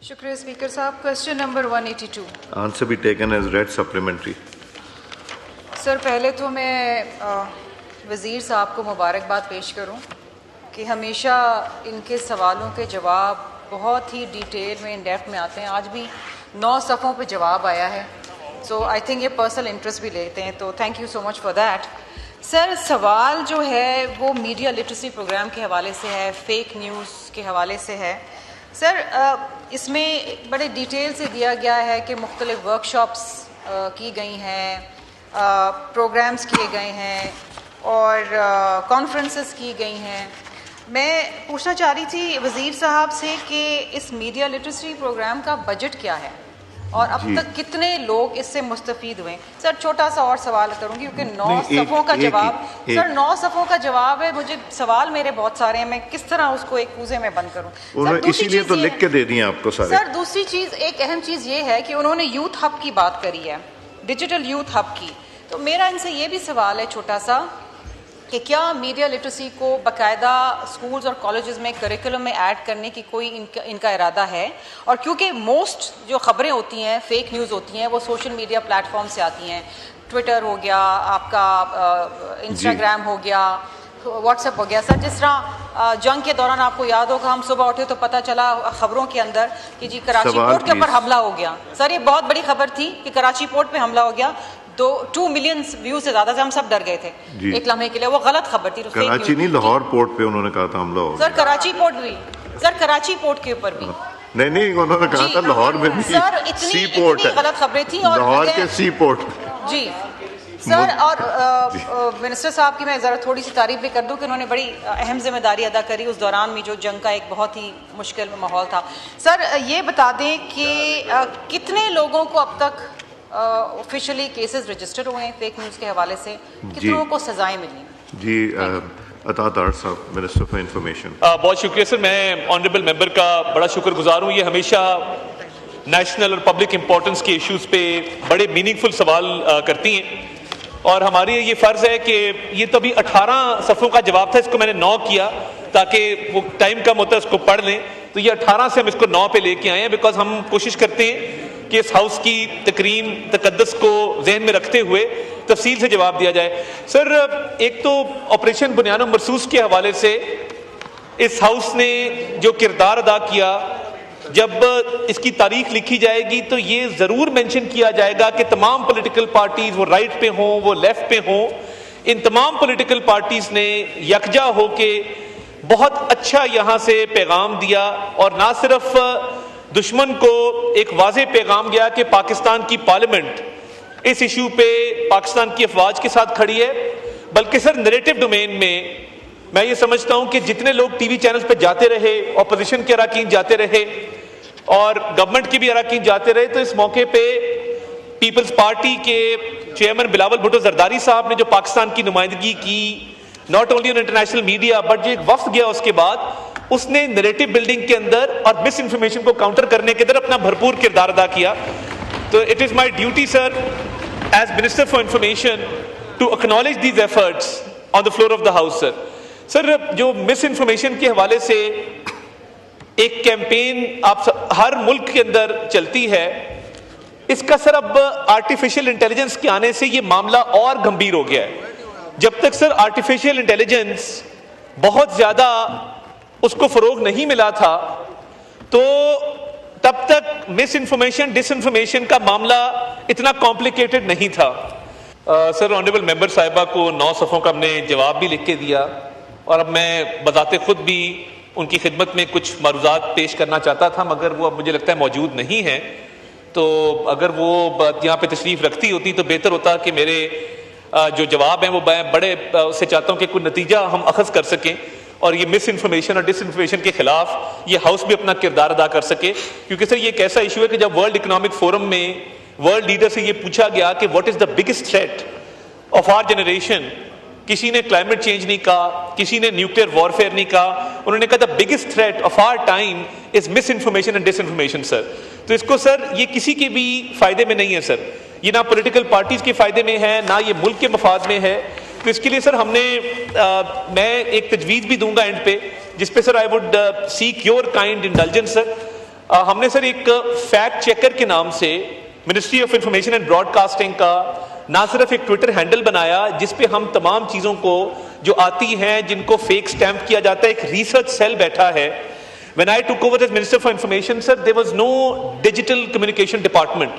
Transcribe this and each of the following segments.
شکریہ اسپیکر صاحب. Question number 182. Answer be taken as read supplementary. سر پہلے تو میں وزیر صاحب کو مبارکباد پیش کروں کہ ہمیشہ ان کے سوالوں کے جواب بہت ہی ڈیٹیل میں ان ڈیپتھ میں آتے ہیں. آج بھی 9 صفحوں پہ جواب آیا ہے. سو آئی تھنک یہ پرسنل انٹرسٹ بھی لیتے ہیں, تو thank you so much for that. Sir سوال جو ہے وہ میڈیا لٹریسی پروگرام کے حوالے سے ہے, فیک نیوز کے حوالے سے ہے. سر اس میں بڑے ڈیٹیل سے دیا گیا ہے کہ مختلف ورک شاپس کی گئی ہیں, پروگرامز کیے گئے ہیں اور کانفرنسز کی گئی ہیں. میں پوچھنا چاہ رہی تھی وزیر صاحب سے کہ اس میڈیا لٹریسی پروگرام کا بجٹ کیا ہے اور اب تک کتنے لوگ اس سے مستفید ہوئے. سر چھوٹا سا اور سوال کروں گی کیونکہ 9 صفحوں کا جواب, سر 9 صفحوں کا جواب ہے, مجھے سوال میرے بہت سارے ہیں, میں کس طرح اس کو ایک کوزے میں بند کروں. اسی لیے تو لکھ کے دے دیا آپ کو سارے. سر دوسری چیز, ایک اہم چیز یہ ہے کہ انہوں نے یوتھ ہب کی بات کری ہے, ڈیجیٹل یوتھ ہب کی. تو میرا ان سے یہ بھی سوال ہے چھوٹا سا کہ کیا میڈیا لٹریسی کو باقاعدہ اسکولز اور کالجز میں کریکولم میں ایڈ کرنے کی کوئی ان کا ارادہ ہے. اور کیونکہ موسٹ جو خبریں ہوتی ہیں, فیک نیوز ہوتی ہیں, وہ سوشل میڈیا پلیٹ فارم سے آتی ہیں. ٹویٹر ہو گیا, آپ کا انسٹاگرام ہو گیا, واٹس ایپ ہو گیا. سر جس طرح جنگ کے دوران آپ کو یاد ہوگا ہم صبح اٹھے تو پتہ چلا خبروں کے اندر کہ جی کراچی پورٹ کے اوپر حملہ ہو گیا. سر یہ بہت بڑی خبر تھی کہ کراچی پورٹ پہ حملہ ہو گیا. 2 ملین ویو سے زیادہ سے ہم سب ڈر گئے تھے ایک لمحے کے لیے. وہ غلط خبر تھی. کراچی نہیں, لاہور پورٹ پہ انہوں نے کہا تھا حملہ ہو. سر کراچی پورٹ بھی, سر کراچی پورٹ کے اوپر بھی نہیں, انہوں نے کہا تھا لاہور میں بھی. سر اتنی غلط خبریں تھیں. اور لاہور کے سی پورٹ. جی سر, اور منسٹر صاحب کی میں ذرا تھوڑی سی تعریف بھی کر دوں کہ انہوں نے بڑی اہم ذمہ داری ادا کری اس دوران میں جو جنگ کا ایک بہت ہی مشکل ماحول تھا. سر یہ بتا دیں کہ کتنے لوگوں کو اب تک آفیشلی کیسز رجسٹر ہوئے ہیں فیک نیوز کے حوالے سے, کتنوں کو سزائیں ملی؟ جی عطا دار صاحب, منسٹر فار انفارمیشن. بہت شکریہ سر. میں آنریبل ممبر کا بڑا شکر گزار ہوں. یہ ہمیشہ نیشنل اور پبلک امپورٹنس کے ایشوز پہ بڑے میننگ فل سوال کرتی ہیں, اور ہماری یہ فرض ہے کہ یہ تو ابھی 18 صفحوں کا جواب تھا, اس کو میں نے 9 کیا تاکہ وہ ٹائم کم ہوتا ہے اس کو پڑھ لیں. تو یہ 18 سے ہم اس کو 9 پہ لے کے آئے ہیں, بیکاز ہم کوشش کرتے ہیں کہ اس ہاؤس کی تکریم تقدس کو ذہن میں رکھتے ہوئے تفصیل سے جواب دیا جائے. سر ایک تو آپریشن بنیان و مرصوص کے حوالے سے اس ہاؤس نے جو کردار ادا کیا, جب اس کی تاریخ لکھی جائے گی تو یہ ضرور مینشن کیا جائے گا کہ تمام پولیٹیکل پارٹیز, وہ رائٹ پہ ہوں وہ لیفٹ پہ ہوں, ان تمام پولیٹیکل پارٹیز نے یکجا ہو کے بہت اچھا یہاں سے پیغام دیا, اور نہ صرف دشمن کو ایک واضح پیغام گیا کہ پاکستان کی پارلیمنٹ اس ایشو پہ پاکستان کی افواج کے ساتھ کھڑی ہے, بلکہ سر نیریٹو ڈومین میں یہ سمجھتا ہوں کہ جتنے لوگ ٹی وی چینلز پہ جاتے رہے, اپوزیشن کے اراکین جاتے رہے اور گورنمنٹ کے بھی اراکین جاتے رہے, تو اس موقع پہ پیپلز پارٹی کے چیئرمین بلاول بھٹو زرداری صاحب نے جو پاکستان کی نمائندگی کی, not only on international media but جو ایک وفد گیا اس کے بعد, اس نے نیریٹو بلڈنگ کے اندر اور مس انفارمیشن کو کاؤنٹر کرنے کے اندر اپنا بھرپور کردار ادا کیا. تو it is my duty sir as minister for information to acknowledge these efforts on the floor of the house. Sir جو مس انفارمیشن کے حوالے سے ایک کیمپین آپ ہر ملک کے اندر چلتی ہے, اس کا سر اب آرٹیفیشل انٹیلیجنس کے آنے سے یہ معاملہ اور گمبھیر ہو گیا ہے. جب تک سر آرٹیفیشل انٹیلیجنس بہت زیادہ اس کو فروغ نہیں ملا تھا, تو تب تک مس انفارمیشن ڈس انفارمیشن کا معاملہ اتنا کمپلیکیٹڈ نہیں تھا. سر آنریبل ممبر صاحبہ کو 9 صفحوں کا ہم نے جواب بھی لکھ کے دیا, اور اب میں بذات خود بھی ان کی خدمت میں کچھ معروضات پیش کرنا چاہتا تھا, مگر وہ اب مجھے لگتا ہے موجود نہیں ہیں. تو اگر وہ یہاں پہ تشریف رکھتی ہوتی تو بہتر ہوتا کہ میرے جو جواب ہیں وہ میں بڑے اس سے چاہتا ہوں کہ کوئی نتیجہ ہم اخذ کر سکیں, اور یہ مس انفارمیشن اور ڈس انفارمیشن کے خلاف یہ ہاؤس بھی اپنا کردار ادا کر سکے. کیونکہ سر یہ ایک ایسا ایشو ہے کہ جب ورلڈ اکنامک فورم میں ورلڈ لیڈر سے یہ پوچھا گیا کہ what is the biggest threat of our generation, کسی نے کلائمیٹ چینج نہیں کہا, کسی نے نیوکلیئر وارفیئر نہیں کہا, انہوں نے کہا the biggest threat of our time is misinformation and disinformation. Sir تو اس کو سر یہ کسی کے بھی فائدے میں نہیں ہے سر, یہ نہ پولیٹیکل پارٹیز کے فائدے میں ہے نہ یہ ملک کے مفاد میں ہے. تو اس کے لیے سر ہم نے میں ایک تجویز بھی دوں گا اینڈ پہ, جس پہ sir I would seek your kind indulgence sir. ہم نے سر ایک فیکٹ چیکر کے نام سے ministry of information and broadcasting کا نہ صرف ایک ٹویٹر ہینڈل بنایا جس پہ ہم تمام چیزوں کو جو آتی ہیں جن کو فیک سٹیمپ کیا جاتا ہے، ایک ریسرچ سیل بیٹھا ہے. When I took over as Minister for Information, sir, there was no digital communication department.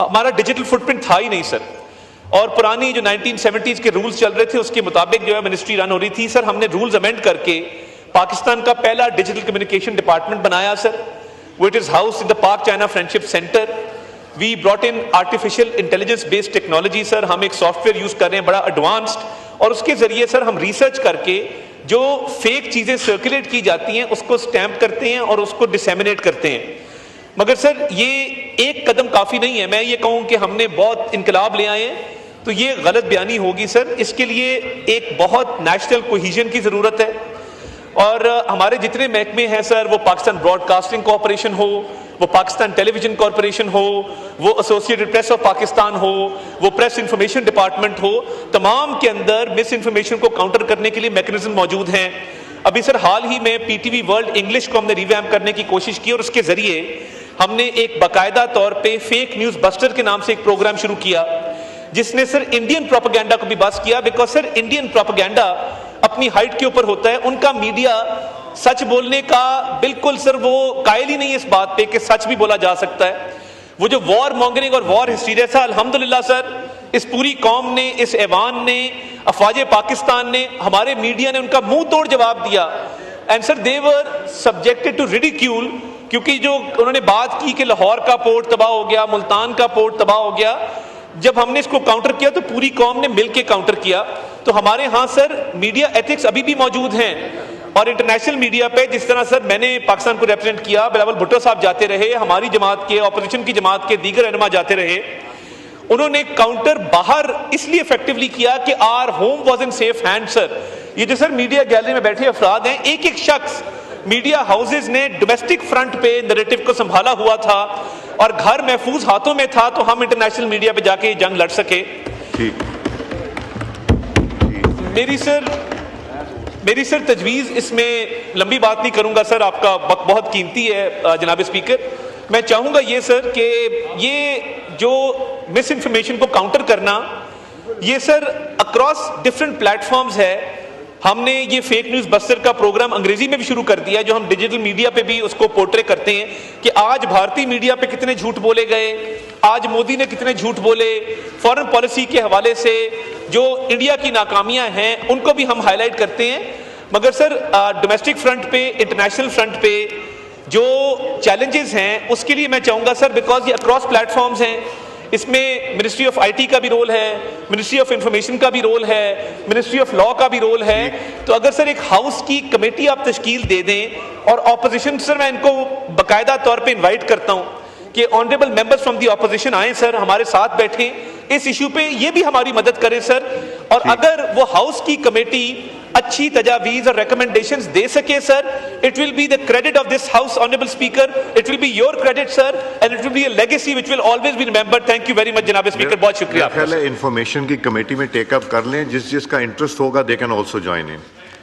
ہمارا ڈیجیٹل فٹ پرنٹ تھا ہی نہیں سر. اور پرانی جو 1970s کے رولز چل رہے تھے اس کے مطابق جو ہے منسٹری رن ہو رہی تھی. سر ہم نے رولز امینڈ کر کے پاکستان کا پہلا ڈیجیٹل کمیونیکیشن ڈپارٹمنٹ بنایا سر. It is housed in the Pak China Friendship Center. We brought in artificial intelligence based technology sir. ہم ایک سافٹ ویئر یوز کر رہے ہیں بڑا ایڈوانسڈ، اور اس کے ذریعے سر ہم ریسرچ کر کے جو فیک چیزیں سرکولیٹ کی جاتی ہیں اس کو سٹیمپ کرتے ہیں اور اس کو ڈسیمینیٹ کرتے ہیں. مگر سر یہ ایک قدم کافی نہیں ہے. میں یہ کہوں کہ ہم نے بہت انقلاب لے آئے ہیں تو یہ غلط بیانی ہوگی سر. اس کے لیے ایک بہت نیشنل کوہیژن کی ضرورت ہے، اور ہمارے جتنے محکمے ہیں سر، وہ پاکستان براڈ کاسٹنگ کارپوریشن ہو، وہ پاکستان ٹیلی ویژن کارپوریشن ہو، وہ ایسوسیٹڈ پریس آف پاکستان ہو، وہ پریس انفارمیشن ڈپارٹمنٹ ہو، تمام کے اندر مس انفارمیشن کو کاؤنٹر کرنے کے لیے میکنزم موجود ہیں. ابھی سر حال ہی میں P T V world English کو ہم نے ریویمپ کرنے کی کوشش کی، اور اس کے ذریعے ہم نے ایک باقاعدہ طور پہ فیک نیوز بسٹر کے نام سے ایک پروگرام شروع کیا جس نے سر انڈین پروپیگنڈا کو بھی بس کیا. بیکاز سر انڈین پروپیگنڈا اپنی ہائٹ کے اوپر ہوتا ہے، ان کا میڈیا سچ بولنے کا بالکل سر وہ قائل ہی نہیں ہے اس بات پہ کہ سچ بھی بولا جا سکتا ہے. وہ جو وار مونگرنگ اور وار ہسٹیریا تھا، الحمدللہ سر اس پوری قوم نے، اس ایوان نے، افواج پاکستان نے، ہمارے میڈیا نے ان کا منہ توڑ جواب دیا. And sir they were subjected to ridicule, کیونکہ جو انہوں نے بات کی کہ لاہور کا پورٹ تباہ ہو گیا، ملتان کا پورٹ تباہ ہو گیا، جب ہم نے اس کو کاؤنٹر کیا تو پوری قوم نے مل کے کاؤنٹر کیا. تو ہمارے ہاں سر میڈیا ایتھکس ابھی بھی موجود ہیں، اور انٹرنیشنل میڈیا پہ جس طرح سر میں نے پاکستان کو ریپرزینٹ کیا، بلاول بھٹو صاحب جاتے رہے، ہماری جماعت کے، اپوزیشن کی جماعت کے دیگر رہنما جاتے رہے، انہوں نے کاؤنٹر باہر اس لیے افیکٹولی کیا کہ our home was in safe hand. Sir یہ جو سر میڈیا گیلری میں بیٹھے افراد ہیں، ایک ایک شخص میڈیا ہاؤسز نے ڈومیسٹک فرنٹ پہ نیریٹو کو سنبھالا ہوا تھا اور گھر محفوظ ہاتھوں میں تھا، تو ہم انٹرنیشنل میڈیا پہ جا کے جنگ لڑ سکے. میری سر تجویز، اس میں لمبی بات نہیں کروں گا سر، آپ کا وقت بہت قیمتی ہے جناب اسپیکر. میں چاہوں گا یہ سر کہ یہ جو مس انفارمیشن کو کاؤنٹر کرنا، یہ سر اکراس ڈفرینٹ پلیٹ فارمز ہے. ہم نے یہ فیک نیوز بسٹر کا پروگرام انگریزی میں بھی شروع کر دیا، جو ہم ڈیجیٹل میڈیا پہ بھی اس کو پورٹرے کرتے ہیں کہ آج بھارتی میڈیا پہ کتنے جھوٹ بولے گئے، آج مودی نے کتنے جھوٹ بولے. فارن پالیسی کے حوالے سے جو انڈیا کی ناکامیاں ہیں ان کو بھی ہم ہائی لائٹ کرتے ہیں. مگر سر ڈومیسٹک فرنٹ پہ، انٹرنیشنل فرنٹ پہ جو چیلنجز ہیں اس کے لیے میں چاہوں گا سر، بیکاز یہ اکراس پلیٹ فارمز ہیں، اس میں منسٹری آف آئی ٹی کا بھی رول ہے، منسٹری آف انفارمیشن کا بھی رول ہے، منسٹری آف لا کا بھی رول ہے. تو اگر سر ایک ہاؤس کی کمیٹی آپ تشکیل دے دیں، اور اپوزیشن سر میں ان کو باقاعدہ طور پہ انوائٹ کرتا ہوں کہ honourable members from the opposition آئیں سر، ہمارے ساتھ بیٹھیں اس ایشو پہ، یہ بھی ہماری مدد کریں سر. اور اگر وہ ہاؤس کی کمیٹی اچھی تجاویز اور ریکمنڈیشنز دے سکے سر، it will be the credit of this house, honorable speaker, it will be your credit sir, and it will be a legacy which will always be remembered. Thank you very much جناب speaker, بہت شکریہ. خیال ہے information کی committee میں ٹیک اپ کر لیں، جس کا انٹرسٹ ہوگا they can also join in.